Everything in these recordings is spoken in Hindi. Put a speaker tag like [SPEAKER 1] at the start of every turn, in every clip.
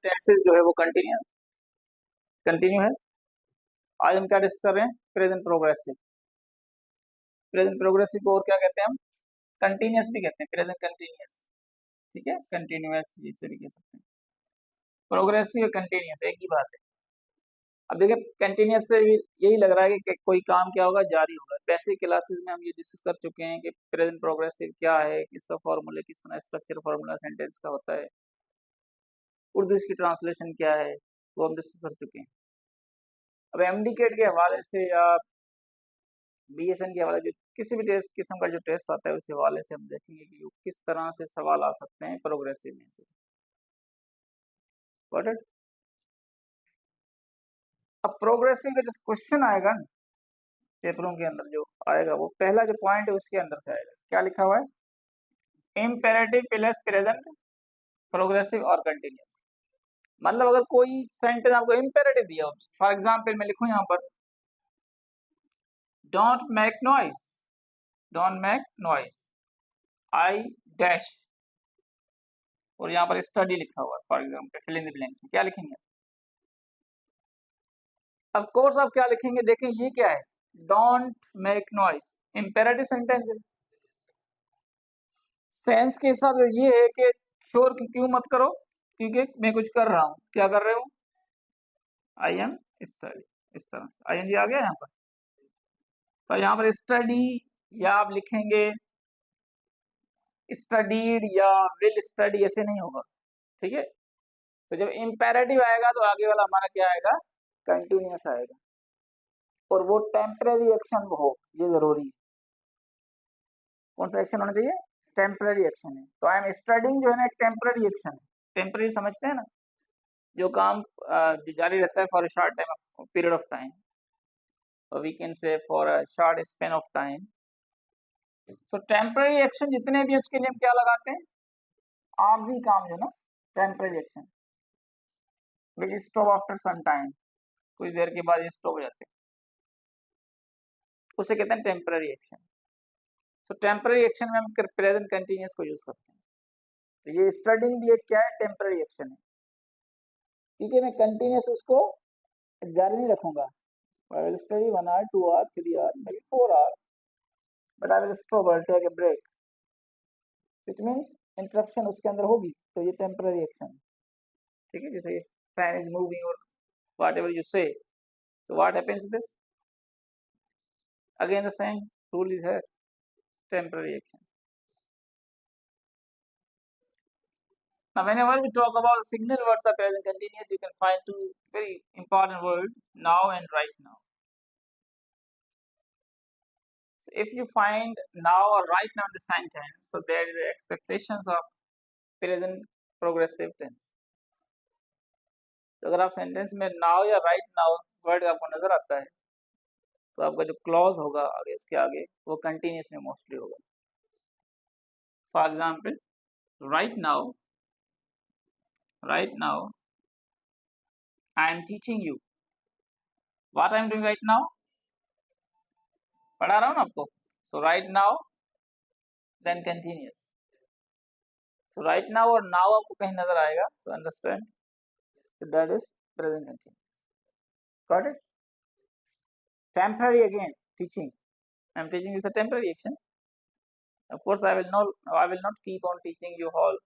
[SPEAKER 1] टेंसेस जो है वो कंटिन्यू है। आज हम क्या डिस्कस कर रहे हैं? Present progressive. प्रेजेंट प्रोग्रेसिव को और क्या कहते हैं हम? कंटिन्यूस भी कहते हैं, प्रेजेंट कंटिन्यूस। ठीक है, कंटिन्यूस इसे भी कह सकते हैं। प्रोग्रेसिव कंटिन्यूस एक ही बात है। अब देखिए कंटिन्यूस से भी यही लग रहा है कि कोई काम क्या होगा, जारी होगा। बेसिक क्लासेस में हम ये डिस्कस कर चुके हैं कि प्रेजेंट प्रोग्रेसिव क्या है, किसका फॉर्मूला, किस तरह स्ट्रक्चर फॉर्मूला सेंटेंस का होता है, उर्दू इसकी ट्रांसलेशन क्या है, वो हम डिस्कस कर चुके हैं। अब एमडीकेट के हवाले से या बीएसएन के हवाले से किसी भी टेस्ट किस्म का जो टेस्ट आता है उस हवाले से हम देखेंगे कि किस तरह से सवाल आ सकते हैं प्रोग्रेसिव में से। Got it? अब प्रोग्रेसिव का जो क्वेश्चन आएगा ना पेपरों के अंदर जो आएगा, वो पहला जो पॉइंट है उसके अंदर से आएगा। क्या लिखा हुआ है? इम्पेरेटिव प्लस प्रेजेंट प्रोग्रेसिव और कंटिन्यूस। मतलब अगर कोई सेंटेंस आपको इम्पेरेटिव दिया हो, फॉर एग्जांपल मैं लिखूं यहाँ पर don't make noise, don't make noise, I dash, और यहाँ पर स्टडी लिखा हुआ है for example, fill in the blanks में क्या लिखेंगे? ऑफ कोर्स आप क्या लिखेंगे? देखें ये क्या है, don't make noise, imperative sentence है। सेंस के हिसाब से ये है कि शोर क्यों मत करो, क्योंकि मैं कुछ कर रहा हूँ। क्या कर रहे हो? I am study. इस तरह से आई एन जी आ गया यहाँ पर। तो यहाँ पर स्टडी या आप लिखेंगे स्टडीड या विल स्टडी, ऐसे नहीं होगा। ठीक है, तो जब इम्पेरेटिव आएगा तो आगे वाला हमारा क्या आएगा? कंटिन्यूस आएगा, और वो टेम्परेरी एक्शन हो, ये जरूरी है। कौन सा एक्शन होना चाहिए? टेम्परेरी एक्शन है। तो आई एम स्टडिंग जो है ना, एक टेम्परेरी एक्शन है। टेम्परेरी समझते हैं ना, जो काम जो जारी रहता है for a short time period of time, we can say for a short span of time. So temporary action जितने भी उसके लिए हम क्या लगाते हैं? आरजी काम जो ना, temporary action which stop after some time, कुछ देर के बाद ये स्टॉप हो जाते हैं, उसे कहते हैं टेम्परेरी एक्शन। सो टेम्परेरी एक्शन में हम प्रेजेंट कंटिन्यूस को यूज करते हैं। तो ये स्टडिंग भी एक क्या है? टेम्परेरी एक्शन है, क्योंकि मैं कंटिन्यूस उसको जारी नहीं रखूंगा। I will study 1 hour, 2 hour, 3 hour, maybe 4 hour, but I will stop or take a break. Which means interruption उसके अंदर होगी, तो ये temporary action। ठीक है, जैसे fan is moving or whatever you say, so what happens this? Again the same rule is here, temporary action. Now whenever we talk about signal words of present continuous, you can find two very important words, now and right now. So if you find now or right now in the sentence, so there is expectations of present progressive tense. तो अगर आप सेंटेंस में नाउ या राइट नाउ वर्ड आपको नजर आता है, तो आपका जो क्लॉज होगा आगे उसके आगे वो कंटिन्यूस में मोस्टली होगा। For example right now I am teaching you, what I am doing right now, पढ़ा रहा हूँ ना आपको। सो राइट नाउ देन कंटिन्यूस। सो राइट नाउ और नाउ आपको कहीं नजर आएगा, so understand that is present continuous. Got it? Temporary again teaching, I am teaching is a temporary action. Of course I will not keep on teaching you whole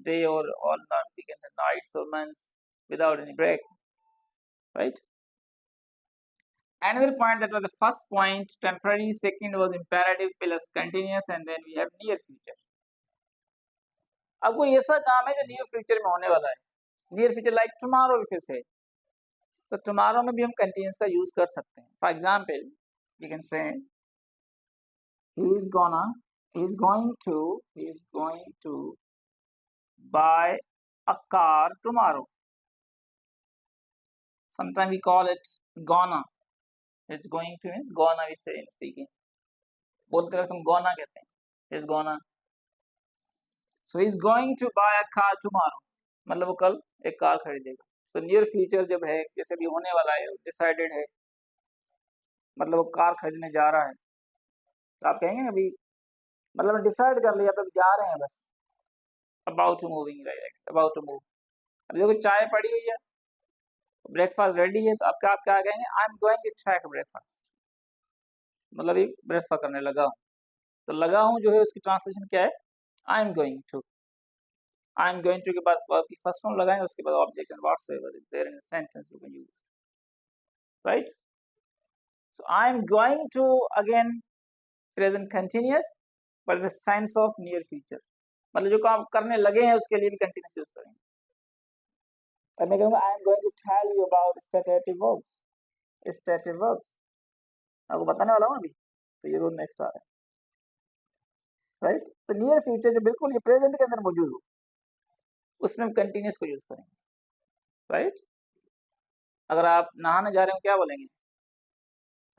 [SPEAKER 1] day or all weekends and nights or months without any break, right? Another point, that was the first point, temporary. Second was imperative plus continuous, and then we have near future. अब कोई ऐसा काम है जो नियर फ्यूचर में होने वाला है, near future like tomorrow if you से, तो टुमारो में भी हम कंटिन्यूस का यूज कर सकते हैं। For example we can say he is going to buy a car tomorrow. Sometimes we call it gonna. It's going to means gonna we say in speaking. बोलते वक्त हम gonna कहते हैं, is gonna. So he's going to buy a car tomorrow, मतलब वो कल एक कार खरीदेगा। तो नियर फ्यूचर जब है, जैसे भी होने वाला है, डिसाइडेड है, मतलब वो कार खरीदने जा रहा है, तो आप कहेंगे अभी मतलब डिसाइड कर लिया, तब जा रहे हैं बस, about to moving, right? About to move. अब देखो चाय पड़ी हुई है, ब्रेकफास्ट रेडी है, तो आप क्या कहेंगे, I am going to have breakfast, मतलब ये ब्रेकफास्ट करने लगा हूँ। तो लगा हूँ जो है उसकी ट्रांसलेशन क्या है, आई एम गोइंग टू के बाद वर्ब की फर्स्ट फॉर्म लगाएंगे, उसके बाद object and whatsoever is there in sentence you can use, right. So I am going to, again present continuous but with sense of near future, मतलब जो काम करने लगे हैं उसके लिए भी कंटिन्यूअस यूज करेंगे। अब मैं कहूँगा I am going to tell you about stative verbs, stative verbs आपको बताने वाला हूँ अभी, तो ये रोज नेक्स्ट आ रहा है, राइट। तो नियर फ्यूचर जो बिल्कुल ये प्रेजेंट के अंदर मौजूद हो उसमें हम कंटिन्यूअस को यूज करेंगे, राइट। अगर आप नहाने जा रहे हो क्या बोलेंगे,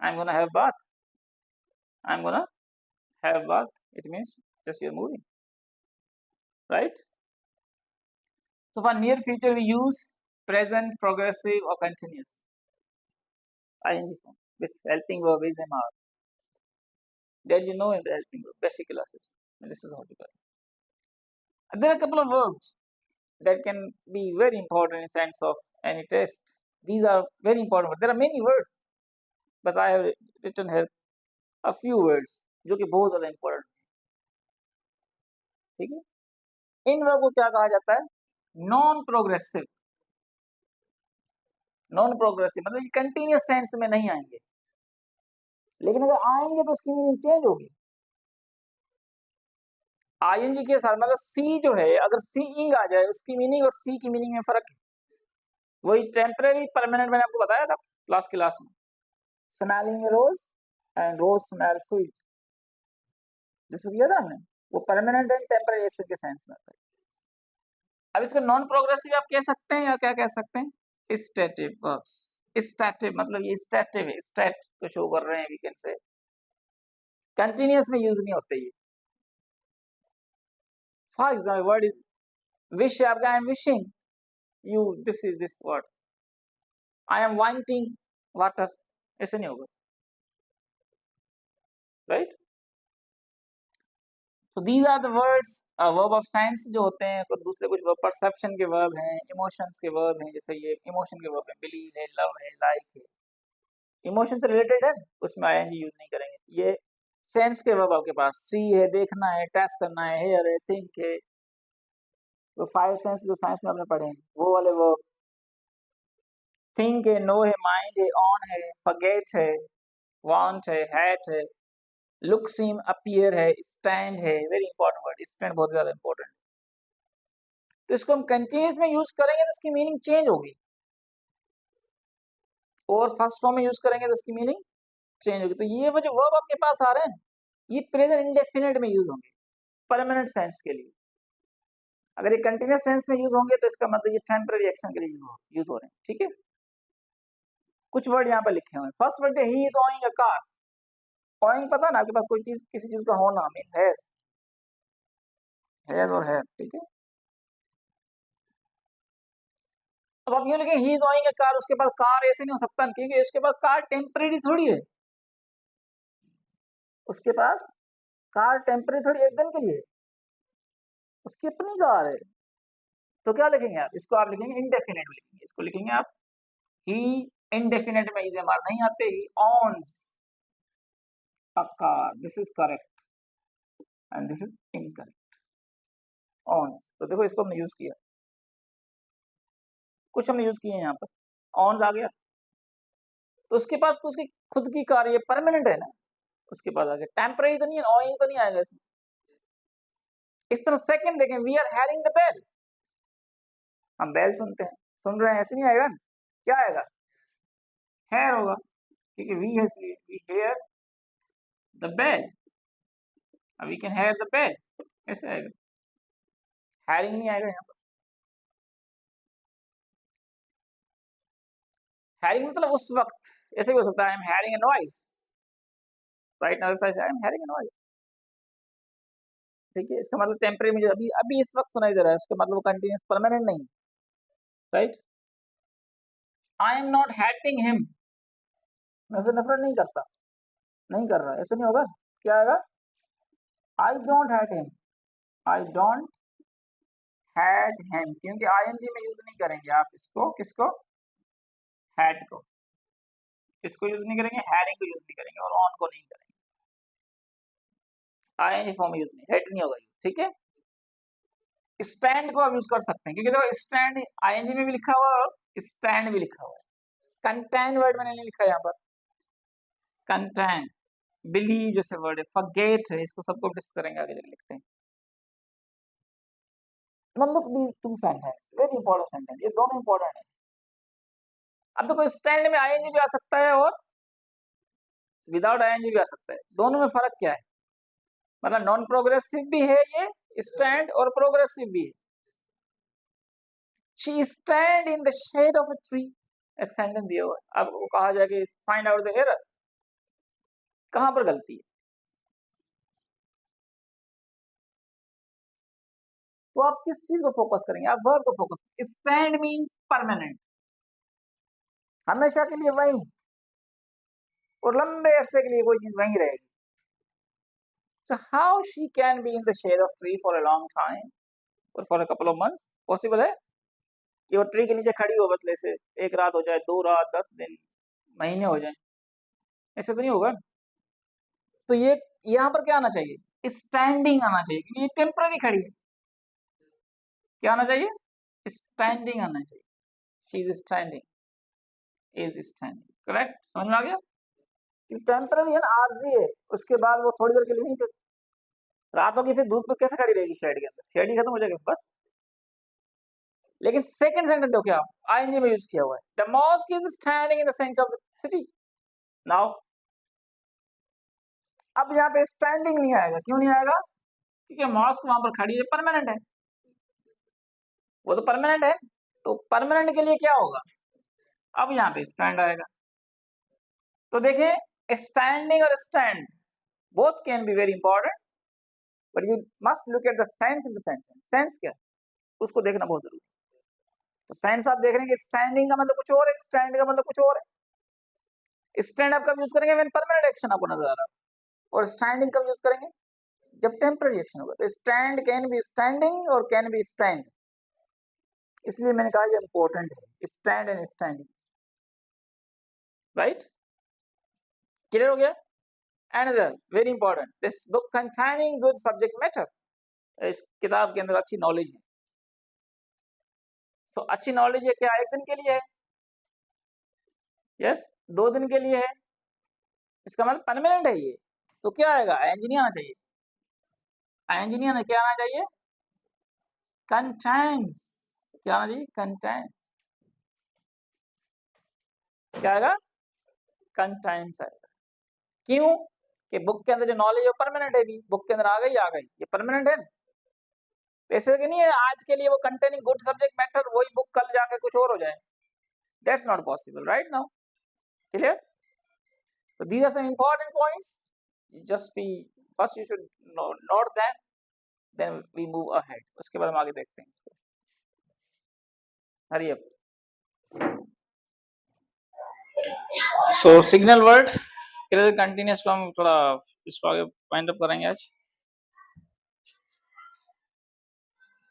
[SPEAKER 1] I am gonna have bath, I am gonna have bath, it means just you are moving, right. So for near future we use present, progressive or continuous ing form with helping verb is am are, that you know in the helping verb basic classes. And this is how to do it. There are a couple of verbs that can be very important in sense of any test. These are very important. There are many words, but I have written here a few words जो कि बहुत ज़्यादा important, ठीक है। इन वर्ब को क्या कहा जाता है, नॉन प्रोग्रेसिव। नॉन प्रोग्रेसिव मतलब कंटिन्यूअस सेंस में नहीं आएंगे, लेकिन अगर आएंगे तो उसकी मीनिंग चेंज होगी। आईएनजी के साथ मतलब सी जो है, अगर सीइंग आ जाए उसकी मीनिंग और सी की मीनिंग में फर्क है। वही टेम्परेरी परमानेंट मैंने आपको बताया था लास्ट क्लास में, smelling rose and rose smell sweet, जिसको किया था हमने, वो परमानेंट एंड टेम्परेरी एक्शन के सेंस में आता है। अब इसको नॉन प्रोग्रेसिव आप कह सकते हैं या क्या कह सकते हैं, स्टैटिव वर्ब्स। स्टैटिव मतलब ये स्टैटिव है, स्टैट को शो कर रहे हैं, वी कैन से कंटिन्यूअस में यूज नहीं होते ये। For example word is wish, आपका I am wishing you this is this word, I am wanting water, ऐसे नहीं होगा, राइट। तो these are the words, verb of science जो होते हैं। तो दूसरे कुछ वर्ब परसेप्शन के वर्ब हैं, इमोशंस के वर्ब हैं, जैसे ये इमोशन के वर्ब है, बिलीव है, लव है, लाइक है, इमोशन से रिलेटेड है, उसमें आईएनजी यूज नहीं करेंगे। ये सेंस के वर्ब आपके पास सी है, देखना है, टेस्ट करना है, हेयर है, थिंक है, तो फाइव सेंस जो साइंस में आपने पढ़े हैं वो वाले वर्ब, थिंक है, नो है, माइंड है, ऑन है, फॉरगेट है, वांट है, हैट है, लुक, सीम, अपीयर है, स्टैंड है, वेरी इंपॉर्टेंट वर्ड, स्टैंड बहुत ज्यादा इंपॉर्टेंट। तो इसको हम कंटिन्यूस में यूज करेंगे तो इसकी मीनिंग चेंज होगी, और फर्स्ट फॉर्म में यूज करेंगे तो इसकी मीनिंग चेंज होगी। तो ये वो जो वर्ब आपके पास आ रहे हैं ये प्रेजेंट इंडेफिनिट में यूज होंगे, परमानेंट सेंस के लिए। अगर ये कंटिन्यूस सेंस में यूज होंगे तो इसका मतलब ये टेम्पररी एक्शन के लिए यूज हो रहे हैं, ठीक है। कुछ वर्ड यहाँ पर लिखे हुए हैं। फर्स्ट वर्ड है he is owing a car. Owing पता ना आपके पास, कोई चीज किसी चीज का होना मीन हैज और हैव, ठीक है। अब आप यूं लिखें he is owing a car, उसके पास कार ऐसे नहीं हो सकता, क्योंकि उसके पास कार टेम्पररी थोड़ी है, उसके पास कार टेम्पररी थोड़ी एक दिन के लिए, उसकी अपनी कार है। तो क्या लिखेंगे आप, इसको आप लिखेंगे इंडेफिनेट में लिखेंगे, इसको लिखेंगे आप ही, इंडेफिनेट में इज एमआर नहीं आते, he owns a car, this is correct and this is incorrect, owns. तो देखो इसको हमने यूज किया, कुछ हमने यूज किए यहाँ पर, ऑन्स आ गया, तो उसके पास उसकी खुद की कार, ये परमानेंट है ना, उसके पास आ गया, टेम्पररी तो नहीं है, ऑइंग तो नहीं आएगा इसमें। इस तरह सेकंड देखें, we are hearing the bell, हम बेल सुनते हैं, सुन रहे हैं, ऐसे नहीं आएगा, क्या आएगा, हेयर होगा, क्योंकि वी है इसलिए, we hear the bell, we can hear the bell, ऐसे आएगा, हेयरिंग नहीं आएगा यहाँ पर। हेयरिंग मतलब उस वक्त, ऐसे भी हो सकता है I am hearing a noise, right now if I say I am hearing a noise, ठीक है। इसका मतलब टेम्परेरी मुझे अभी अभी इस वक्त सुनाई दे रहा है, उसका मतलब कंटिन्यूस परमानेंट नहीं, right. I am not hating him, मैं उसे नफरत नहीं करता, नहीं कर रहा, ऐसे नहीं होगा, क्या आएगा, I don't hate him, I don't hate him, क्योंकि आईएनजी में यूज नहीं करेंगे आप इसको, किसको, हैड को, किसको यूज नहीं करेंगे, हैडिंग को यूज नहीं करेंगे और ऑन को नहीं करेंगे, आईएनजी फॉर्म में यूज नहीं, हेड नहीं होगा यूज, ठीक है। स्टैंड को आप यूज कर सकते हैं, क्योंकि देखो स्टैंड आईएनजी में भी लिखा हुआ है और स्टैंड भी लिखा हुआ है। कंटेन वर्ड मैंने नहीं लिखा यहाँ पर, कंटेन, बिलीव जैसे वर्ड है, फॉरगेट है, इसको सबको डिस्कस करेंगे आगे जब लिखते हैं। Number B two sentence very important sentence, ये दोनों इंपॉर्टेंट है। अब देखो स्टैंड में आईएनजी भी आ सकता है और विदाउट आईएनजी भी आ सकता है, दोनों में फर्क क्या है, मतलब नॉन प्रोग्रेसिव भी है ये स्टैंड और प्रोग्रेसिव भी है। She stand in the shade of a tree, एक सेंटेंस दिया हुआ है, अब वो कहा जाए कि फाइंड आउट द एरर, कहां पर गलती है, तो आप किस चीज को फोकस करेंगे, आप वर्ब को फोकस करेंगे। स्टैंड मीन्स परमानेंट, हमेशा के लिए वही और लंबे अरसे के लिए कोई चीज वही रहेगी। So how she can be in the shade of tree for a long time or for a couple of months? Possible है कि वो ट्री के नीचे खड़ी हो बदले से एक रात हो जाए, 2 रात, 10 दिन, महीने हो जाए, ऐसे तो नहीं होगा। तो ये यहाँ पर क्या आना चाहिए, स्टैंडिंग आना चाहिए, क्योंकि ये टेम्पररी खड़ी है। क्या आना चाहिए, स्टैंडिंग आना चाहिए, she is standing, is standing, correct, समझ में आ गया। टेम्पररी है ना, आरजी है, उसके बाद वो थोड़ी देर के लिए नहीं, तो रात होगी फिर धूप में कैसे खड़ी रहेगी शेड के अंदर, शेड ही खत्म हो जाएगा बस। लेकिन सेकंड सेंटेंस देखो क्या आईएनजी में यूज किया हुआ है, the mosque is standing in the centre of the city. Now अब यहाँ पे स्टैंडिंग नहीं आएगा, क्यों नहीं आएगा, क्योंकि मॉस्क वहां पर खड़ी है, परमानेंट है, वो तो परमानेंट है, तो परमानेंट के लिए क्या होगा, अब यहाँ पे स्टैंड आएगा। तो देखें स्टैंडिंग और stand both can be very important, but you must look at the sense in the sentence, sense क्या उसको देखना बहुत जरूरी है। तो सेंस आप देख रहे हैं कि स्टैंडिंग का मतलब कुछ और है, स्टैंड का मतलब कुछ और है। स्टैंड आप कब यूज करेंगे, व्हेन परमानेंट एक्शन आपको नजर आ रहा है, और स्टैंडिंग कब यूज करेंगे, जब टेम्पररी एक्शन होगा। तो स्टैंड कैन बी स्टैंडिंग और कैन बी स्टैंड, इसलिए मैंने कहा ये इंपॉर्टेंट है, stand and standing, right, clear हो गया। Another very important, this book containing good subject matter, इस किताब के अंदर अच्छी नॉलेज है। तो अच्छी नॉलेज है क्या, एक दिन के लिए है, यस 2 दिन के लिए है, इसका मतलब परमानेंट है ये, तो क्या आएगा, इंजीनियर आना चाहिए, इंजीनियर क्या आना चाहिए, कंटेंट्स, क्या आना चाहिए, कंटेंट्स, क्या आएगा, कंटेंट्स आएगा। क्यों कि बुक के अंदर जो नॉलेज है परमानेंट है, भी बुक के अंदर आ गई, ये परमानेंट है, ऐसे कि नहीं है आज के लिए वो कंटेनिंग गुड सब्जेक्ट मैटर, वही बुक कल जाके कुछ और हो जाए, that's not possible, right now, clear. So these are some important points. Just be first you should note them, then we move ahead. उसके बाद हम आगे देखते हैं इसको। Hurry up. So signal word, present continuous को हम थोड़ा इसको आगे फाइंड अप करेंगे आज।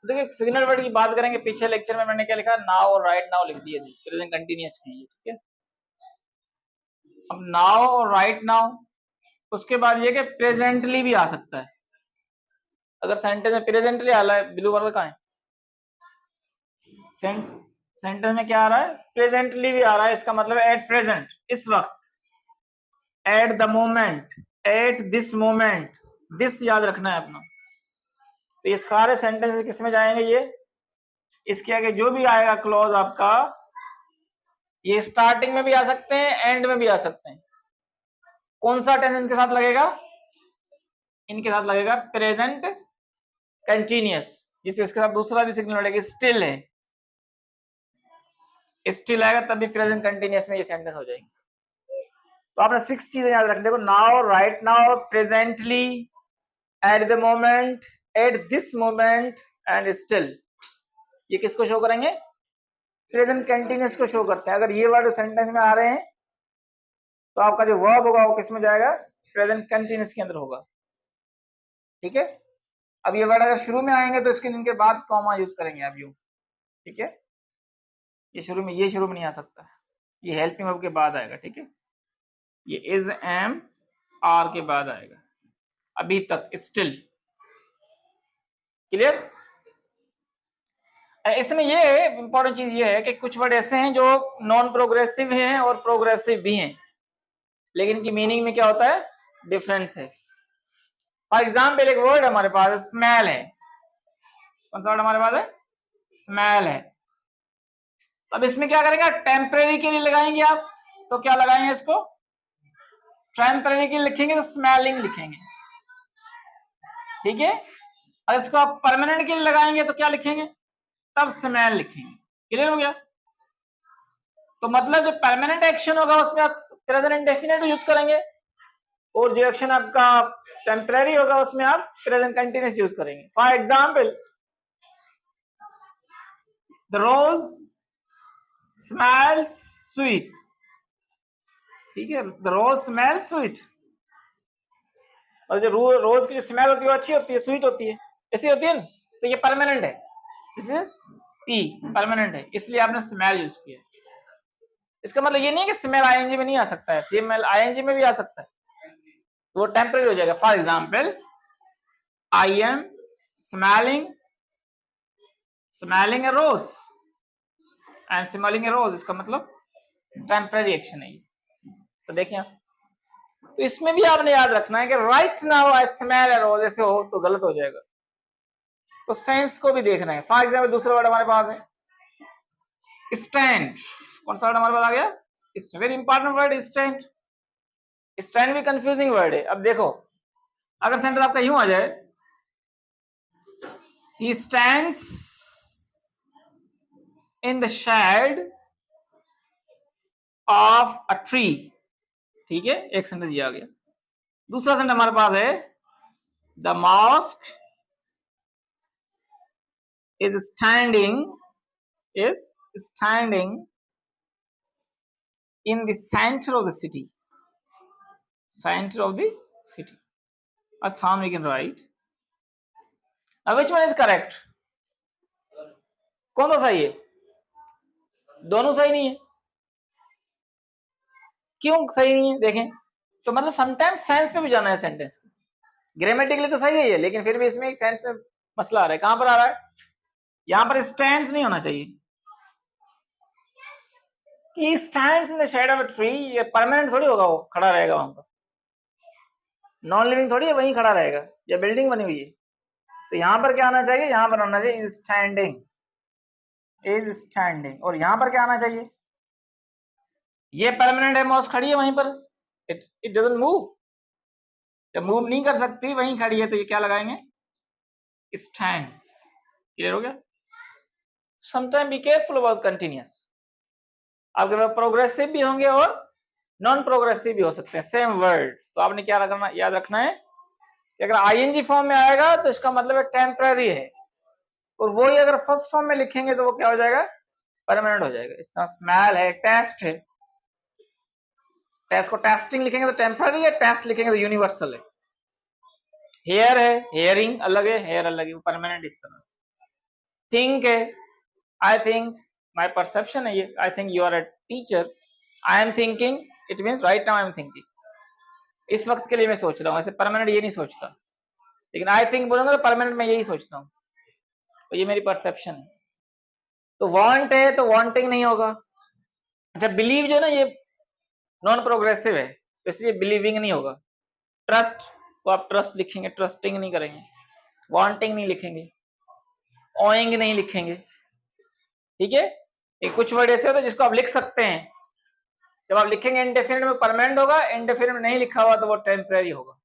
[SPEAKER 1] देखिए सिग्नल वर्ड की बात करेंगे, पीछे लेक्चर में मैंने क्या लिखा, नाउ और राइट नाउ लिख दिए थे, प्रेजेंट कंटिन्यूअस है ये, ठीक है। अब नाउ और राइट नाउ, उसके बाद ये कि प्रेजेंटली भी आ सकता है, अगर सेंटेंस में प्रेजेंटली आ रहा है, ब्लू वर्ड कहाँ है, सेंटेंस में क्या आ रहा है, प्रेजेंटली भी आ रहा है, इसका मतलब एट प्रेजेंट, इस वक्त, at the moment, at this moment, this याद रखना है अपना। तो ये सारे सेंटेंस किस में जाएंगे, ये इसके आगे जो भी आएगा क्लॉज आपका, ये स्टार्टिंग में भी आ सकते हैं, एंड में भी आ सकते हैं। कौन सा टेंस के साथ लगेगा, इनके साथ लगेगा प्रेजेंट कंटिन्यूअस, जिसके साथ दूसरा भी सिग्नल लगेगा, स्टिल है, स्टिल आएगा तब भी प्रेजेंट कंटिन्यूअस में ये सेंटेंस हो जाएंगे। तो आपने 6 चीजें याद रख, देखो now, right now, presently, at the moment, at this moment and still, ये किसको शो करेंगे, प्रेजेंट कंटिन्यूअस को शो करते हैं। अगर ये वर्ड सेंटेंस में आ रहे हैं तो आपका जो वर्ब होगा वो किस में जाएगा, प्रेजेंट कंटिन्यूअस के अंदर होगा, ठीक है। अब ये वर्ड अगर शुरू में आएंगे तो इसके इनके बाद कॉमा यूज करेंगे आप यूं, ठीक है। ये शुरू में नहीं आ सकता, ये हेल्पिंग वर्ब के बाद आएगा, ठीक है। ये इज एम आर के बाद आएगा, अभी तक स्टिल। क्लियर। इसमें ये इंपॉर्टेंट चीज ये है कि कुछ वर्ड ऐसे हैं जो नॉन प्रोग्रेसिव हैं और प्रोग्रेसिव भी हैं, लेकिन इनकी मीनिंग में क्या होता है, डिफरेंस है। फॉर एग्जाम्पल एक वर्ड हमारे पास स्मेल है, कौन सा वर्ड हमारे पास है, स्मेल है। अब इसमें क्या करेंगे, टेम्परेरी के लिए लगाएंगे आप, तो क्या लगाएंगे इसको, टेम्परेरी के लिए लिखेंगे तो स्मेलिंग लिखेंगे, ठीक है। और इसको आप परमानेंट के लिए लगाएंगे तो क्या लिखेंगे, तब स्मेल लिखेंगे। क्लियर हो गया। तो मतलब जो परमानेंट एक्शन होगा उसमें आप प्रेजेंट इंडेफिनिट यूज करेंगे, और जो एक्शन आपका टेम्परेरी होगा उसमें आप प्रेजेंट कंटिन्यूअस यूज करेंगे। For example, the rose smells sweet, ठीक है, द रोज स्मेल स्वीट। और जो रोज की जो स्मेल होती है वो अच्छी होती है, स्वीट होती है, ऐसी होती है ना, तो ये परमानेंट है, दिस इज पी, परमानेंट है, इसलिए आपने स्मेल यूज किया। इसका मतलब ये नहीं है कि स्मेल आईएनजी में नहीं आ सकता है, स्मेल आईएनजी में भी आ सकता है, तो वो टेम्परेरी हो जाएगा। For example, I am smelling smelling a rose, I am smelling a rose, इसका मतलब टेम्परेरी एक्शन है ये। तो देखिए आप, तो इसमें भी आपने याद रखना है कि राइट नाउ आई स्मेल ए रोज, ऐसे हो तो गलत हो जाएगा, तो सेंस को भी देखना है। फॉर एग्जाम्पल दूसरा वर्ड हमारे पास है स्टैंड, कौन सा वर्ड हमारे पास आ गया, very important word stand. Stand भी कंफ्यूजिंग वर्ड है। अब देखो, अगर सेंटेंस आपका यूं आ जाए, he stands in the shade of a tree, ठीक है, एक सेंटेंस ये आ गया। दूसरा सेंटेंस हमारे पास है, the mosque is standing in the center of the city, a town we can write. Now which one is correct, कौन सा सही है, दोनों सही नहीं है। क्यों सही नहीं है, देखें तो मतलब समटाइम्स सेंस पे भी जाना है सेंटेंस, ग्रामेटिकली तो सही है ये, लेकिन फिर भी इसमें एक सेंस में मसला आ रहा है। कहां पर आ रहा है, यहां पर स्टैंड्स नहीं होना चाहिए, कि stands in the shade of a tree, ये परमानेंट थोड़ी होगा, वो खड़ा रहेगा वहां पर, नॉन लिविंग थोड़ी है, वहीं खड़ा रहेगा, या बिल्डिंग बनी हुई है। तो यहां पर क्या आना चाहिए, यहां पर आना चाहिए इज स्टैंडिंग, और यहां पर क्या आना चाहिए, ये परमानेंट है, माउस खड़ी है वहीं पर, इट डजंट मूव, जब मूव नहीं कर सकती वहीं खड़ी है, तो ये क्या लगाएंगे, स्टैंड्स। क्लियर हो गया। Sometime be careful about continuous, आपके पास प्रोग्रेसिव भी होंगे और नॉन प्रोग्रेसिव भी हो सकते हैं सेम वर्ड, तो आपने क्या रखना, याद रखना है कि अगर आईएनजी फॉर्म में आएगा तो इसका मतलब है टेम्पररी है, और वही अगर फर्स्ट फॉर्म में लिखेंगे तो वो क्या हो जाएगा, परमानेंट हो जाएगा। इस तरह स्मेल है, टेस्ट है, टेस्ट को टेस्टिंग लिखेंगे तो टेम्पररी है, टेस्ट लिखेंगे तो यूनिवर्सल है। हेयर है, हेयरिंग अलग है, हेयर अलग है, वो परमानेंट इस तरह से। थिंक है, आई थिंक, माई परसेप्शन है ये, I think you are a teacher, I am thinking, it means right now I am thinking, इस वक्त के लिए मैं सोच रहा हूँ, ऐसे परमानेंट ये नहीं सोचता, लेकिन आई थिंक बोलूंगा तो परमानेंट मैं यही सोचता हूँ, तो ये मेरी परसेप्शन है। तो वांट है तो वांटिंग नहीं होगा। अच्छा, बिलीव जो है ना, ये नॉन प्रोग्रेसिव है, तो इसलिए बिलीविंग नहीं होगा। ट्रस्ट को आप ट्रस्ट लिखेंगे, ट्रस्टिंग नहीं करेंगे, वांटिंग नहीं लिखेंगे, ओइंग नहीं लिखेंगे, ठीक है। ये कुछ वर्ड ऐसे होते हैं जिसको आप लिख सकते हैं, जब आप लिखेंगे इंडेफिनिट में परमानेंट होगा, इंडेफिनिट में नहीं लिखा हुआ तो वो टेम्परेरी होगा।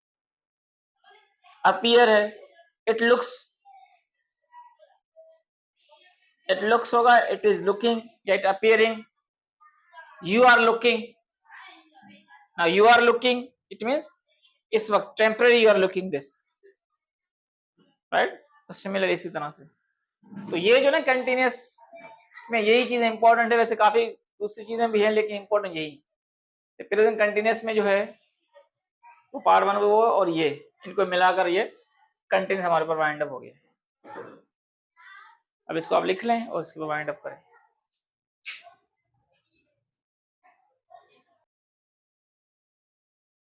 [SPEAKER 1] अपीयर है, इट लुक्स होगा, it is looking, it appearing, you are looking, now you are looking, it means इस वक्त temporary you are looking this, right. तो सिमिलर इसी तरह से, तो ये जो ना कंटिन्यूअस में यही चीज इंपॉर्टेंट है, वैसे काफी दूसरी चीजें भी हैं लेकिन इंपॉर्टेंट यही, प्रेजेंट कंटिन्यूअस में जो है वो पार्ट वन वो और ये, इनको मिलाकर ये कंटिन्यूस हमारे ऊपर वाइंड अप हो गया है। अब इसको आप लिख लें और इसके ऊपर वाइंड अप करें।